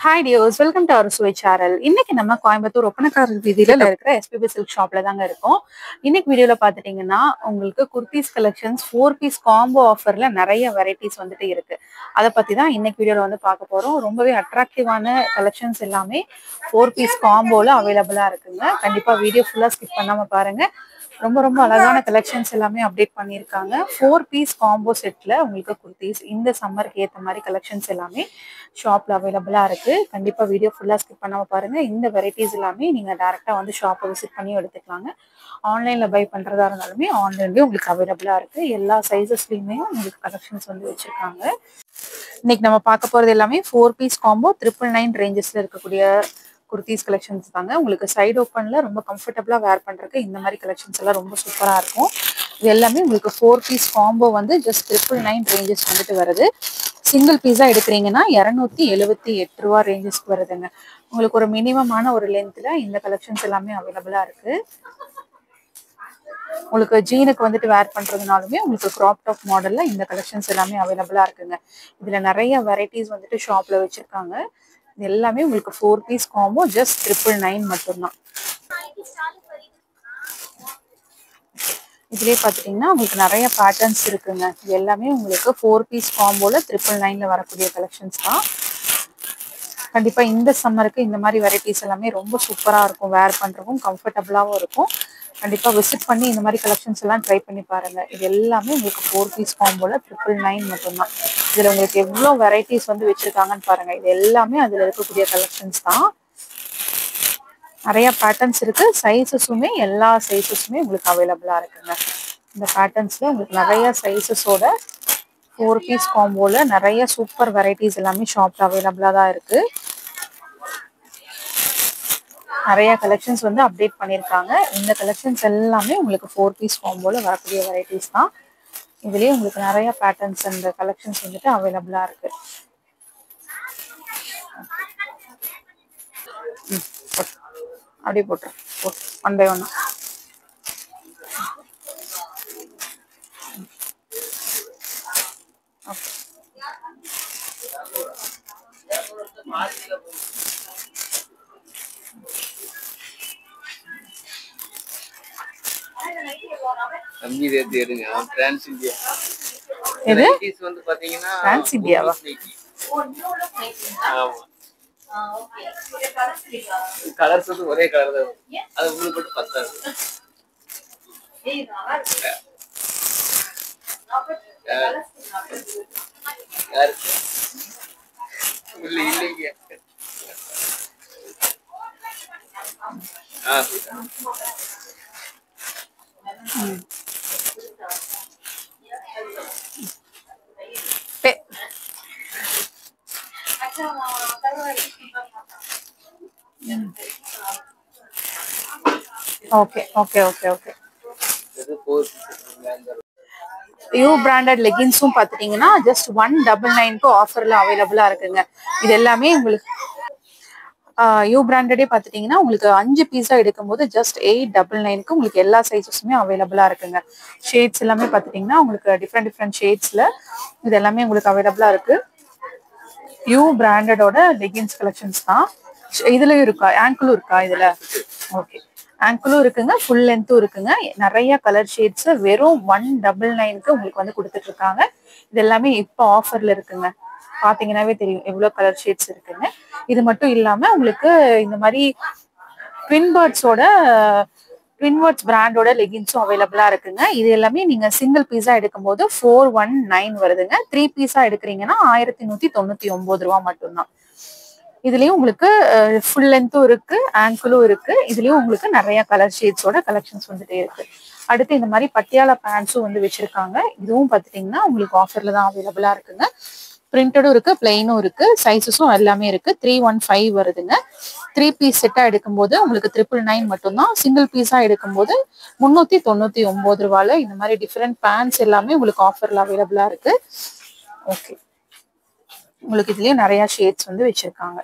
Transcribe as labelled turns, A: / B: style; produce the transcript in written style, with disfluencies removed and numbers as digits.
A: Hi dears, welcome to our Sway channel. இன்னைக்கு நம்ம கோயம்புத்தூர் ஒப்பனக்காரர் வீதியில இருக்கிற எஸ்பிபி சில்க் ஷாப்ல தாங்க இருக்கோம். இன்னைக்கு வீடியோல பாத்துட்டீங்கன்னா உங்களுக்கு குர்த்திஸ் கலெக்ஷன்ஸ் 4 பீஸ் காம்போ ஆஃபர்ல நிறைய வெரைட்டிஸ் வந்துட்டு இருக்கு. அதை பத்தி தான் இன்னைக்கு வீடியோல வந்து பார்க்க போறோம். ரொம்பவே அட்ராக்டிவான கலெக்ஷன்ஸ் எல்லாமே 4 பீஸ் காம்போல அவைலபிளா இருக்குங்க. கண்டிப்பா வீடியோ ஃபுல்லா ஸ்கிப் பண்ணாம பாருங்க. ரொம்ப ரொம்ப அழகான கலெக்ஷன்ஸ் எல்லாமே அப்டேட் பண்ணியிருக்காங்க. 4 பீஸ் காம்போ செட்ல உங்களுக்கு குர்த்திஸ் இந்த சம்மருக்கு ஏற்ற மாதிரி கலெக்ஷன்ஸ் எல்லாமே ஷாப்ல அவைலபிளா இருக்கு. கண்டிப்பா வீடியோ ஃபுல்லா ஸ்கிப் பண்ணாம பாருங்க. இந்த வெரைட்டிஸ் எல்லாமே நீங்க டைரக்டா வந்து ஷாப்பை விசிட் பண்ணி எடுத்துக்கலாங்க. ஆன்லைன்ல பை பண்றதா இருந்தாலுமே ஆன்லைன்லயே உங்களுக்கு அவைலபிளா இருக்கு. எல்லா சைசஸ்லயுமே உங்களுக்கு கலெக்ஷன்ஸ் வந்து வச்சிருக்காங்க. இன்னைக்கு நம்ம பார்க்க போறது எல்லாமே 4 பீஸ் காம்போ 999 ரேஞ்சஸ்ல இருக்கக்கூடிய குர்த்திஸ் கலெக்ஷன்ஸ் தாங்க. உங்களுக்கு சைடு ஓப்பன்ல ரொம்ப கம்ஃபர்டபுளா வேர் பண்றதுக்கு இந்த மாதிரி கலெக்ஷன்ஸ் எல்லாம் ரொம்ப சூப்பரா இருக்கும். இது எல்லாமே உங்களுக்கு 4 பீஸ் காம்போ வந்து ஜஸ்ட் 999 ரேஞ்சஸ் வந்துட்டு வருது. சிங்கிள் பீஸா எடுக்கிறீங்கன்னா 278 ரூபா ரேஞ்சஸ்க்கு வருதுங்க. உங்களுக்கு ஒரு மினிமமான ஒரு லென்த்ல இந்த கலெக்ஷன்ஸ் எல்லாமே அவைலபிளா இருக்கு. உங்களுக்கு ஜீனுக்கு வந்துட்டு வேர் பண்றதுனாலுமே உங்களுக்கு கிராப் டாப் மாடல்ல இந்த கலெக்ஷன்ஸ் எல்லாமே அவைலபிளா இருக்குங்க. இதுல நிறைய வெரைட்டிஸ் வந்துட்டு ஷாப்ல வச்சிருக்காங்க. இது எல்லாமே உங்களுக்கு 4 பீஸ் காம்போ ஜஸ்ட் 999 மட்டும்தான். இதுலயே பாத்தீங்கன்னா உங்களுக்கு நிறைய பேட்டர்ன்ஸ் இருக்குங்க. இது எல்லாமே உங்களுக்கு 4 பீஸ் காம்போல 999ல வரக்கூடிய கலெக்ஷன்ஸ் தான். கண்டிப்பா இந்த சம்மருக்கு இந்த மாதிரி வெரைட்டிஸ் எல்லாமே ரொம்ப சூப்பரா இருக்கும். வேர் பண்றதுக்கும் கம்ஃபர்டபுளாவும் இருக்கும். கண்டிப்பா விசிட் பண்ணி இந்த மாதிரி கலெக்ஷன்ஸ் எல்லாம் ட்ரை பண்ணி பாருங்க. இது எல்லாமே உங்களுக்கு 4 பீஸ் காம்போல 999 மட்டும்தான். இதுல உங்களுக்கு எவ்வளவு வெரைட்டிஸ் வந்து வச்சிருக்காங்கன்னு பாருங்க. இது எல்லாமே அதுல இருக்கக்கூடிய கலெக்ஷன்ஸ் தான். நிறைய பேட்டர்ன்ஸ் இருக்கு. சைஸஸுமே எல்லா சைஸஸுமே உங்களுக்கு அவைலபிளா இருக்குங்க. இந்த பேட்டர்ன்ஸ்ல உங்களுக்கு நிறைய சைஸஸோட 4 பீஸ் காம்போல நிறைய சூப்பர் வெரைட்டிஸ் எல்லாமே ஷாப்ல அவைலபிளா தான் இருக்கு. நிறைய கலெக்ஷன்ஸ் வந்து அப்டேட் பண்ணியிருக்காங்க. இந்த கலெக்ஷன்ஸ் எல்லாமே உங்களுக்கு 4 பீஸ் காம்போல வரக்கூடிய வெரைட்டிஸ் தான். இதுலயே உங்களுக்கு நிறைய பேட்டர்ன்ஸ் அண்ட் கலெக்ஷன்ஸ் வந்துட்டு அவைலபிளா இருக்கு. அப்படியே போட்டு ஒன் பை ஒன்.
B: கலர்ஸ் வந்து ஒரே கலர் தான். அது உங்களுக்கு மட்டும் பத்தாது. இல்லைங்க.
A: Okay okay okay okay. You branded லெகின்ஸும் பாத்துட்டீங்கன்னா ஜஸ்ட் 199க்கு ஆஃபர்ல அவைலபிளா இருக்குங்க. இது எல்லாமே உங்களுக்கு யூ பிராண்டடே பாத்துட்டீங்கன்னா உங்களுக்கு 5 பீஸா எடுக்கும்போது ஜஸ்ட் 899க்கு உங்களுக்கு எல்லா சைஸஸுமே அவைலபிளா இருக்குங்க. ஷேட்ஸ் எல்லாமே பாத்துட்டீங்கன்னா உங்களுக்கு டிஃப்ரெண்ட் ஷேட்ஸ்ல இது எல்லாமே உங்களுக்கு அவைலபிளா இருக்கு. யூ பிராண்டடோட லெகின்ஸ் கலெக்ஷன்ஸ் தான். இதுலயும் இருக்கா? ஆங்கிளும் இருக்கா இதுல? ஓகே, ஆங்கிளும் இருக்குங்க, ஃபுல் லென்த்தும் இருக்குங்க. நிறைய கலர் ஷேட்ஸ் வெறும் 199க்கு உங்களுக்கு வந்து கொடுத்துட்டு இருக்காங்க. இது எல்லாமே இப்போ ஆஃபர்ல இருக்குங்க. பாத்தீங்கன்னாவே தெரியும் எவ்வளவு கலர் ஷேட்ஸ் இருக்குங்க. இது மட்டும் இல்லாம உங்களுக்கு இந்த மாதிரி ட்வின் பேர்ட்ஸ் பிராண்டோட லெகின்ஸும் அவைலபிளா இருக்குங்க. இது எல்லாமே நீங்க சிங்கிள் பீஸா எடுக்கும்போது 419 வருதுங்க. 3 பீஸா எடுக்கிறீங்கன்னா 1199 ரூபா மட்டும்தான். இதுலயும் உங்களுக்கு ஃபுல் லென்த்தும் இருக்கு, ஆங்கிளும் இருக்கு. இதுலயும் உங்களுக்கு நிறைய கலர் ஷேட்ஸோட கலெக்ஷன்ஸ் வந்துட்டே இருக்கு. அடுத்து இந்த மாதிரி பட்டியாலா பேண்ட்ஸும் வந்து வச்சிருக்காங்க. இதுவும் பாத்துட்டீங்கன்னா உங்களுக்கு ஆஃபர்ல தான் அவைலபிளா இருக்குங்க. பிரிண்டடும் இருக்கு, பிளெயினும் இருக்கு, சைஸஸும் எல்லாமே இருக்கு. 315 வருதுங்க. 3 பீஸ் செட்டா எடுக்கும்போது உங்களுக்கு 999 மட்டும்தான். சிங்கிள் பீஸா எடுக்கும்போது 399 ரூபாயில இந்த மாதிரி டிஃப்ரெண்ட் பேண்ட்ஸ் எல்லாமே உங்களுக்கு ஆஃபர்ல அவைலபிளா இருக்கு. ஓகே, உங்களுக்கு இதுலயும் நிறைய ஷேட்ஸ் வந்து வச்சிருக்காங்க.